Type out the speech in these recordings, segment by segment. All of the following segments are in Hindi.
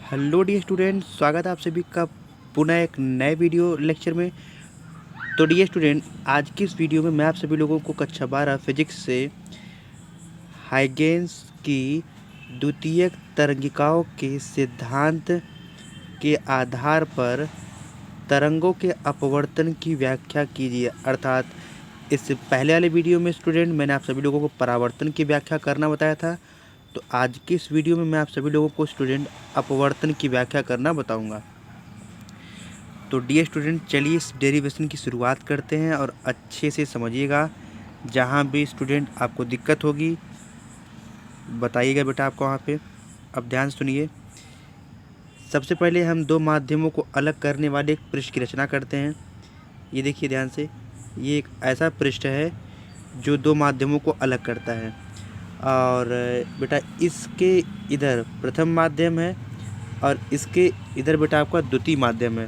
हेलो डियर स्टूडेंट, स्वागत है आप सभी का पुनः एक नए वीडियो लेक्चर में। तो डियर स्टूडेंट, आज की इस वीडियो में मैं आप सभी लोगों को कक्षा 12 फिजिक्स से हाइगेंस की द्वितीयक तरंगिकाओं के सिद्धांत के आधार पर तरंगों के अपवर्तन की व्याख्या कीजिए। अर्थात इस पहले वाले वीडियो में स्टूडेंट मैंने आप सभी लोगों को परावर्तन की व्याख्या करना बताया था। तो आज की इस वीडियो में मैं आप सभी लोगों को स्टूडेंट अपवर्तन की व्याख्या करना बताऊंगा। तो डियर स्टूडेंट, चलिए इस डेरिवेशन की शुरुआत करते हैं और अच्छे से समझिएगा। जहाँ भी स्टूडेंट आपको दिक्कत होगी बताइएगा बेटा आपको वहाँ पे। अब ध्यान सुनिए। सबसे पहले हम दो माध्यमों को अलग करने वाले एक पृष्ठ की रचना करते हैं। ये देखिए ध्यान से, ये एक ऐसा पृष्ठ है जो दो माध्यमों को अलग करता है। और बेटा इसके इधर प्रथम माध्यम है और इसके इधर बेटा आपका द्वितीय माध्यम है।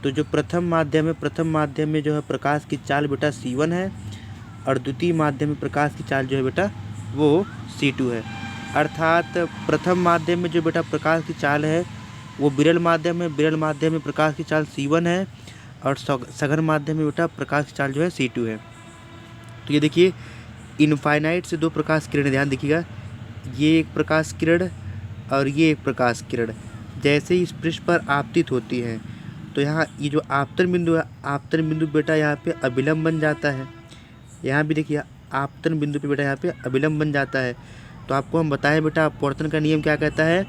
तो जो प्रथम माध्यम है, प्रथम माध्यम में जो है प्रकाश की चाल बेटा c1 है और द्वितीय माध्यम में प्रकाश की चाल जो है बेटा वो c2 है। अर्थात प्रथम माध्यम में जो बेटा प्रकाश की चाल है वो विरल माध्यम है, विरल माध्यम में प्रकाश की चाल c1 है और सघन माध्यम में बेटा प्रकाश की चाल जो है c2 है। तो ये देखिए, इनफाइनाइट से दो प्रकाश किरण, ध्यान देखिएगा, ये एक प्रकाश किरण और ये एक प्रकाश किरण जैसे ही इस पृष्ठ पर आपतित होती हैं तो यहाँ ये जो आपतन बिंदु है, आपतन बिंदु बेटा यहाँ पे अभिलंब बन जाता है। यहाँ भी देखिए आपतन बिंदु पे बेटा यहाँ पे अभिलंब बन जाता है। तो आपको हम बताएं बेटा अपवर्तन का नियम क्या कहता है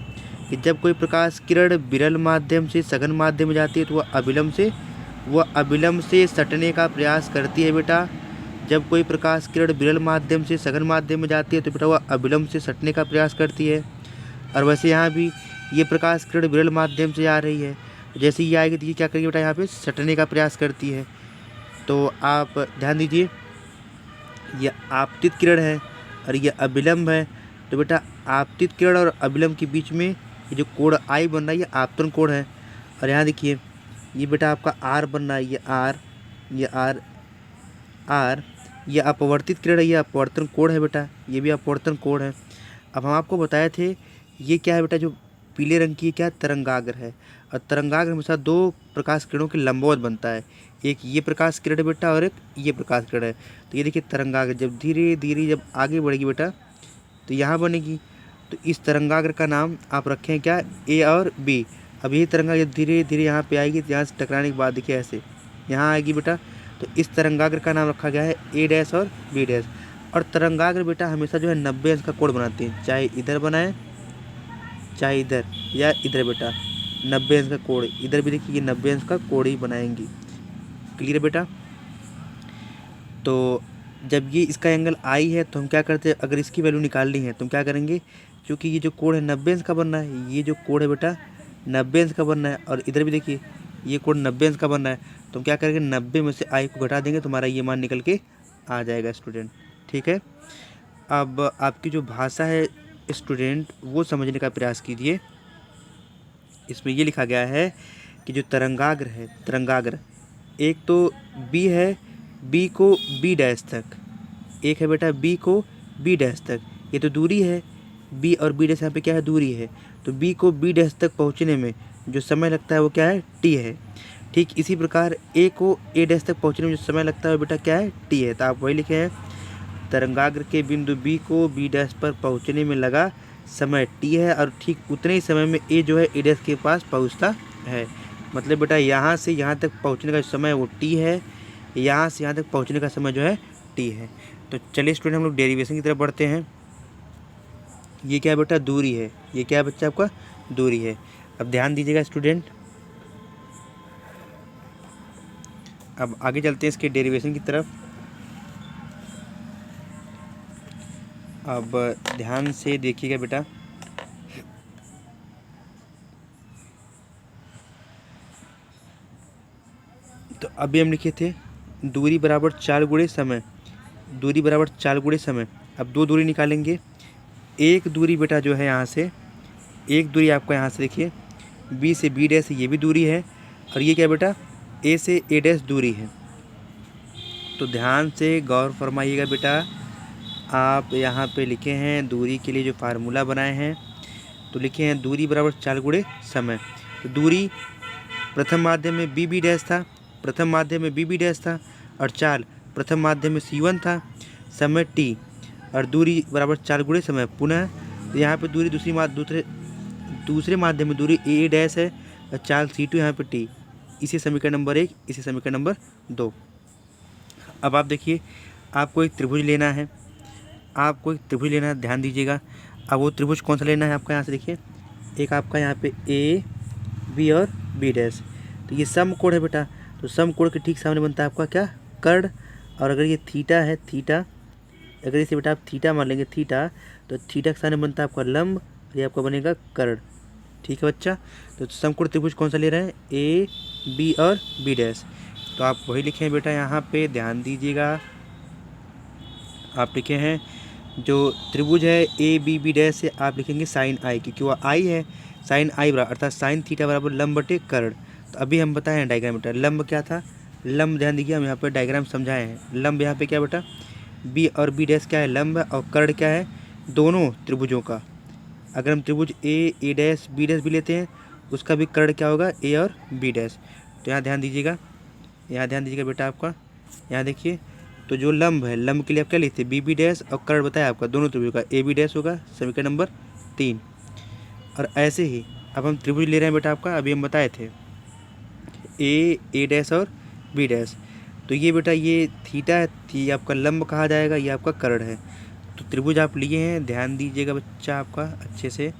कि जब कोई प्रकाश किरण विरल माध्यम से सघन माध्यम में जाती है तो वह अभिलंब से सटने का प्रयास करती है बेटा। जब कोई प्रकाश किरण विरल माध्यम से सघन माध्यम में जाती है तो बेटा वह अभिलंब से सटने का प्रयास करती है। और वैसे यहाँ भी ये प्रकाश किरण विरल माध्यम से आ रही है, जैसे ही आएगी तो ये क्या करेगी बेटा, यहाँ पे सटने का प्रयास करती है। तो आप ध्यान दीजिए, ये आपतित किरण है और ये अभिलंब है। तो बेटा आपतित किरण और अभिलंब के बीच में ये जो कोण आई बन रहा है ये आपतन कोण है। और यहाँ देखिए ये बेटा आपका आर बन रहा है, ये आर, ये आर, आर, ये अपवर्तित किरण है, ये अपवर्तन कोण है बेटा, ये भी अपवर्तन कोण है। अब हम आपको बताए थे ये क्या है बेटा, जो पीले रंग की क्या तरंगाग्र है। और तरंगाग्र हमेशा दो प्रकाश किरणों के लंबवत बनता है, एक ये प्रकाश किरण है बेटा और एक ये प्रकाश किरण है। तो ये देखिए तरंगाग्र जब धीरे धीरे जब आगे बढ़ेगी बेटा तो यहाँ बनेगी। तो इस तरंगाग्र का नाम आप रखें क्या, ए और बी। अब ये तरंगाग्र जब धीरे धीरे यहाँ पे आएगी तो यहाँ से टकराने के बाद देखिए ऐसे यहाँ आएगी बेटा। तो इस तरंगाग्र का नाम रखा गया है ए डैश और बी डैश। और तरंगाग्र बेटा हमेशा जो है 90 अंश का कोण बनाते हैं, चाहे इधर बनाए चाहे इधर या इधर बेटा 90 अंश का कोण। इधर भी देखिए ये 90 अंश का कोण ही बनाएंगी। क्लियर बेटा। तो जब ये इसका एंगल आई है तो हम क्या करते हैं, अगर इसकी वैल्यू निकालनी है तो हम क्या करेंगे, क्योंकि ये जो कोण है 90 अंश का बनना है, ये जो कोण है बेटा 90 अंश का बनना है और इधर भी देखिए ये कोण 90 अंश का बनना है। तो हम क्या करेंगे, 90 में से आई को घटा देंगे तो हमारा ये मान निकल के आ जाएगा स्टूडेंट। ठीक है। अब आपकी जो भाषा है स्टूडेंट वो समझने का प्रयास कीजिए। इसमें ये लिखा गया है कि जो तरंगाग्र है, तरंगाग्र एक तो बी है, बी को बी डैश तक, एक है बेटा बी को बी डैश तक, ये तो दूरी है। बी और बी डैश यहाँ पे क्या है, दूरी है। तो बी को बी डैश तक पहुँचने में जो समय लगता है वो क्या है, टी है। ठीक इसी प्रकार ए को ए डैश तक पहुँचने में जो समय लगता है बेटा क्या है, टी है। तो आप वही लिखे हैं, तरंगाग्र के बिंदु बी को बी डैश पर पहुँचने में लगा समय टी है और ठीक उतने ही समय में ए जो है ए डैश के पास पहुँचता है। मतलब बेटा यहाँ से यहाँ तक पहुँचने का समय वो टी है, यहाँ से यहाँ तक पहुँचने का समय जो है टी है। तो चलिए स्टूडेंट हम लोग डेरिवेशन की तरफ बढ़ते हैं। ये क्या है बेटा, दूरी है। ये क्या है बच्चा, आपका दूरी है। अब ध्यान दीजिएगा स्टूडेंट, अब आगे चलते हैं इसके डेरिवेशन की तरफ। अब ध्यान से देखिएगा बेटा, तो अभी हम लिखे थे दूरी बराबर 4 गुणे समय, दूरी बराबर 4 गुणे समय। अब दो दूरी निकालेंगे। एक दूरी बेटा जो है यहाँ से, एक दूरी आपका यहाँ से देखिए बी से बी डैश ये भी दूरी है और ये क्या बेटा ए से ए डैश दूरी है। तो ध्यान से गौर फरमाइएगा बेटा, आप यहाँ पे लिखे हैं दूरी के लिए जो फार्मूला बनाए हैं। तो लिखे हैं दूरी बराबर चाल गुणे समय। तो दूरी प्रथम माध्यम में बी बी डैश था, प्रथम माध्यम में बी बी डैश था, और चाल प्रथम माध्यम में C1 था, समय t, और दूरी बराबर चाल गुणे समय। पुनः तो यहाँ पे दूरी दूसरे माध्यम में दूरी ए डैश है और चाल C2 यहाँ पे t। इसी समीकरण नंबर 1, इसी समीकरण नंबर 2। अब आप देखिए, आपको एक त्रिभुज लेना है, आपको एक त्रिभुज लेना है, ध्यान दीजिएगा। अब वो त्रिभुज कौन सा लेना है आपका, यहाँ से देखिए, एक आपका यहाँ पे ए बी और बी डैश। तो ये समकोण है बेटा, तो समकोण के ठीक सामने बनता है आपका क्या, कर्ण। और अगर ये थीटा है, थीटा, अगर इसे बेटा आप थीटा मान लेंगे, थीटा, तो थीटा के सामने बनता है आपका लंब, ये आपका बनेगा कर्ण। ठीक है बच्चा, तो समकोण त्रिभुज कौन सा ले रहे हैं, ए बी और बी डैश। तो आप वही लिखे हैं बेटा, यहाँ पे ध्यान दीजिएगा। आप लिखे हैं जो त्रिभुज है ए बी बी डैश से आप लिखेंगे साइन आई, क्योंकि वह आई है, साइन आई बराबर अर्थात साइन थीटा बराबर लंब बटे कर्ण। तो अभी हम बताए हैं डायग्राम बेटा, लंब क्या था, लंब ध्यान दीजिए, हम यहाँ पर डायग्राम समझाए हैं। लंब यहाँ पे क्या बेटा, बी और बी डैश क्या है, लंब है, और कर्ण क्या है, दोनों त्रिभुजों का। अगर हम त्रिभुज ए डैश बी डैश भी लेते हैं, उसका भी कर्ण क्या होगा, ए और बी डैश। तो यहाँ ध्यान दीजिएगा, यहाँ ध्यान दीजिएगा बेटा आपका, यहाँ देखिए, तो जो लंब है, लंब के लिए आप क्या लिखते हैं, बी बी डैश, और कर्ण बताया आपका दोनों त्रिभुज का ए बी डैश होगा, समीकरण नंबर 3। और ऐसे ही अब हम त्रिभुज ले रहे हैं बेटा आपका, अभी हम बताए थे ए डैश और बी डैश। तो ये बेटा ये थीटा है, ये आपका लंब कहा जाएगा, ये आपका कर्ण है। तो त्रिभुज आप लिए हैं, ध्यान दीजिएगा बच्चा आपका अच्छे से,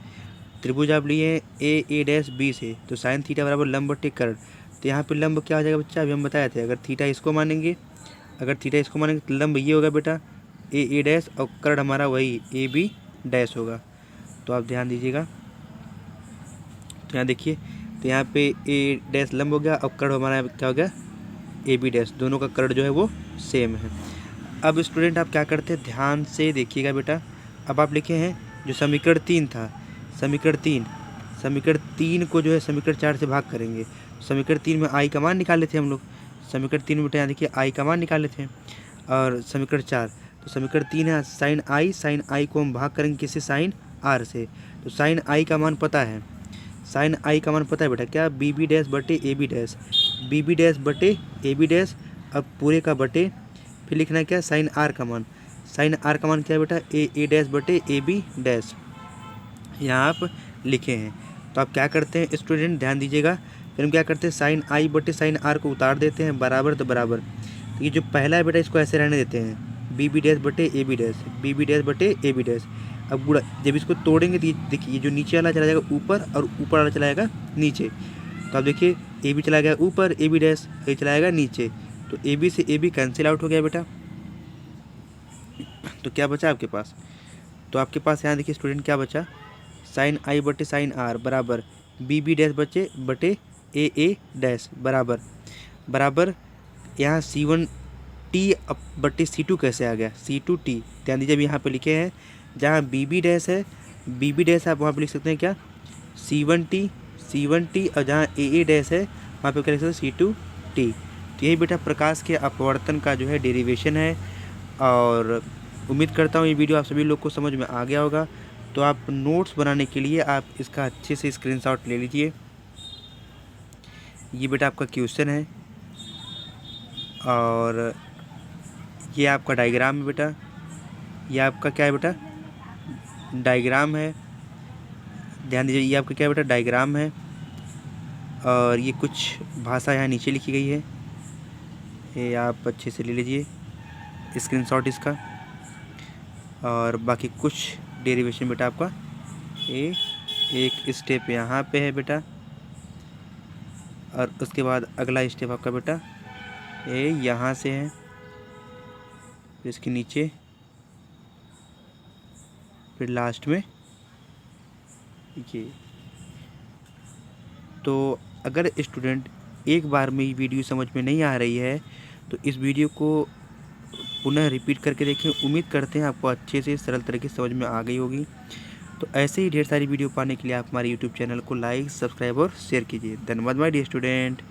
त्रिभुज आप लिए हैं ए डैश बी से, तो साइन थीटा बराबर लंब बटे कर्ण। तो यहाँ पे लंब क्या हो जाएगा बच्चा, अभी हम बताए थे, अगर थीटा इसको मानेंगे, अगर थीटा इसको मानेंगे तो लंब ये होगा बेटा ए डैश, और कर्ण हमारा वही ए बी डैश होगा। तो आप ध्यान दीजिएगा, तो यहाँ देखिए, तो यहाँ पे ए डैश लंब हो गया, और कर्ण हमारा क्या हो गया, ए बी डैश, दोनों का कर्ण जो है वो सेम है। अब स्टूडेंट आप क्या करते हैं, ध्यान से देखिएगा बेटा। अब आप लिखे हैं जो समीकरण 3 था, समीकरण 3 को जो है समीकरण 4 से भाग करेंगे। समीकरण 3 में आई का मान निकाल लेते हैं हम लोग, समीकरण 3 में बेटा यहाँ देखिए आई का मान निकाल लेते हैं। और समीकरण 4, तो समीकरण 3 है साइन आई को हम भाग करेंगे किससे, साइन आर से। तो साइन आई का मान पता है, साइन आई का मान पता है बेटा क्या, बी बी डैश बटे A B dash, B B dash बटे ए बी डैश। अब पूरे का बटे, फिर लिखना है क्या, साइन आर का मान, साइन आर का मान क्या है बेटा, ए डैश बटे ए बी डैश, यहाँ आप लिखे हैं। तो आप क्या करते हैं स्टूडेंट, ध्यान दीजिएगा, फिर हम क्या करते हैं, साइन आई बटे साइन आर को उतार देते हैं, बराबर तो बराबर। तो ये जो पहला है बेटा इसको ऐसे रहने देते हैं, बी बी डैश बटे A B dash, B B dash बटे ए बी डैश। अब गुणा, जब इसको तोड़ेंगे तो देखिए जो नीचे वाला चला जाएगा ऊपर, और ऊपर वाला चला जाएगा नीचे। तो आप देखिए ए बी चला गया ऊपर, ए बी डैश ये चला जाएगा नीचे, तो ए बी से ए बी कैंसिल आउट हो गया बेटा। तो क्या बचा आपके पास, तो आपके पास यहाँ देखिए स्टूडेंट क्या बचा, साइन आई बटे साइन आर बराबर बी बी डैश बटे ए डैश बराबर बराबर, यहाँ C1 टी बटे C2 कैसे आ गया, C2 टी। ध्यान दीजिए अभी यहाँ पे लिखे हैं, जहाँ बी बी डैश है, बी बी डैश आप वहाँ पे लिख सकते हैं क्या, C1 टी, और जहाँ ए डैश है वहाँ पे क्या लिख सकते हैं, C2 टी। तो यही बेटा प्रकाश के अपवर्तन का जो है डेरिवेशन है। और उम्मीद करता हूँ ये वीडियो आप सभी लोग को समझ में आ गया होगा। तो आप नोट्स बनाने के लिए आप इसका अच्छे से स्क्रीनशॉट ले लीजिए। ये बेटा आपका क्वेश्चन है, और ये आपका डायग्राम है बेटा, ये आपका क्या है बेटा, डायग्राम है। ध्यान दीजिए ये आपका क्या है बेटा, डायग्राम है। और ये कुछ भाषा यहाँ नीचे लिखी गई है, ये आप अच्छे से ले लीजिए स्क्रीनशॉट इसका। और बाकी कुछ डेरिवेशन बेटा आपका ये एक स्टेप यहाँ पे है बेटा, और उसके बाद अगला स्टेप आपका बेटा ये यहाँ से है, फिर इसके नीचे, फिर लास्ट में ये। तो अगर स्टूडेंट एक बार में ये वीडियो समझ में नहीं आ रही है तो इस वीडियो को पुनः रिपीट करके देखें। उम्मीद करते हैं आपको अच्छे से सरल तरीके से समझ में आ गई होगी। तो ऐसे ही ढेर सारी वीडियो पाने के लिए आप हमारे यूट्यूब चैनल को लाइक, सब्सक्राइब और शेयर कीजिए। धन्यवाद माय डियर स्टूडेंट।